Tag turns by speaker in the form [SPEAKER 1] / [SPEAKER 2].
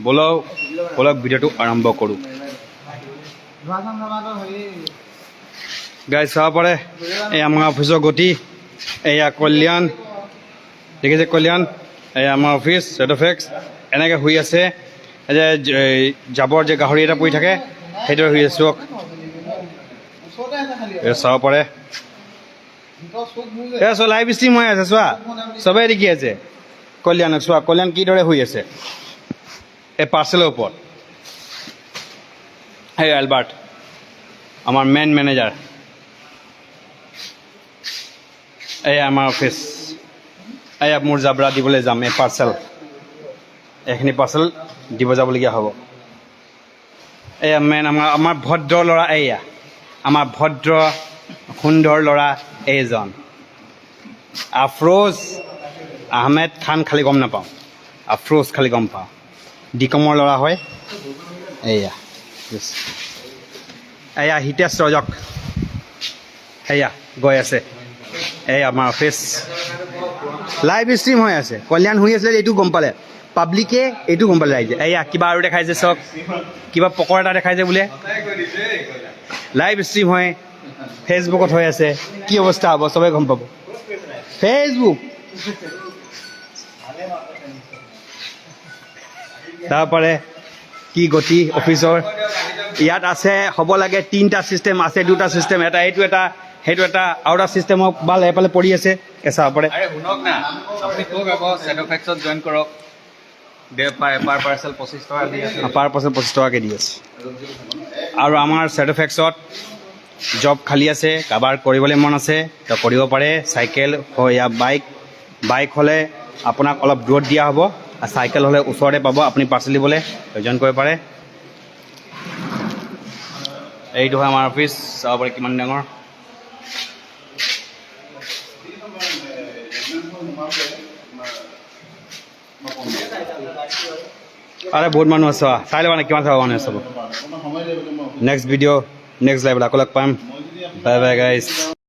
[SPEAKER 1] বলক ভিডিঅ'টো আৰম্ভ কৰোঁ। গাইজ চাব পাৰে এই আমাৰ অফিচৰ গতি, এয়া কল্যাণ, দেখিছে কল্যাণ, এয়া আমাৰ অফিচ ZFX এনেকৈ শুই আছে। এই যে জাবৰ যে গাহৰি এটা পৰি থাকে সেইদৰে শুই আছোঁ। চাব পাৰে চোৱা লাইভ ষ্ট্ৰীম হৈ আছে, চোৱা চবেই দেখি আছে কল্যাণক। চোৱা কল্যাণ কিদৰে শুই আছে এই পাৰ্চেলৰ ওপৰত। এই এলবাৰ্ট আমাৰ মেইন মেনেজাৰ, এয়া আমাৰ অফিচ। এয়া মোৰ জাবৰা দিবলৈ যাম, এই পাৰ্চেল, এইখিনি পাৰ্চেল দিব যাবলগীয়া হ'ব। এয়া মেইন আমাৰ ভদ্ৰ ল'ৰা, এয়া আমাৰ ভদ্ৰ সুন্দৰ ল'ৰা এইজন আফৰোজ আহমেদ খান, খালি গম নাপাওঁ, আফৰোজ খালি গম পাওঁ, ডিকমৰ ল'ৰা হয়। এয়া হিতেশ ৰজক, এয়া গৈ আছে। এই আমাৰ অফিচ লাইভ ষ্ট্ৰীম হৈ আছে। কল্যাণ শুই আছিলে এইটো গম পালে পাব্লিকে, এইটো গম পালে ৰাইজে। এয়া কিবা আৰু দেখাইছে, চক কিবা পকৰ এটা দেখাইছে বোলে। লাইভ ষ্ট্ৰীম হয়, ফেচবুকত হৈ আছে। কি অৱস্থা হ'ব চবে গম পাব। ফেচবুক তাৰপৰে কি গতি অফিচৰ। ইয়াত আছে হ'ব লাগে 3টা ছিষ্টেম, আছে 2টা ছিষ্টেম, এটা এইটো এটা সেইটো এটা আৰু এটা ছিষ্টেমক বাল এফালে পৰি আছে। চাব পাৰে শুনক না, আপুনি কওক আকৌ ZFX-ত জইন কৰক। পাৰ পাৰ্চেল 25 টকা দি আছে, পাৰ পাৰ্চেল 25 টকাকৈ দি আছে। আৰু আমাৰ ZFX-ত জব খালী আছে, কাৰোবাৰ কৰিবলৈ মন আছে তো কৰিব পাৰে। চাইকেল ইয়া বাইক হ'লে আপোনাক অলপ দূৰত দিয়া হ'ব, আৰু চাইকেল হ'লে ওচৰতে পাব। আপুনি পাৰ্চেল দিবলৈ জইন কৰিব পাৰে। এইটো হয় আমাৰ অফিচ, চাব পাৰে কিমান ডাঙৰ। আৰে বহুত মানুহ আছে, চাই ল'বা নে কিমান চাব মানুহ আছে। নেক্সট ভিডিঅ' নেক্সট লাইভত আকৌ লগ পাম। Bye bye guys.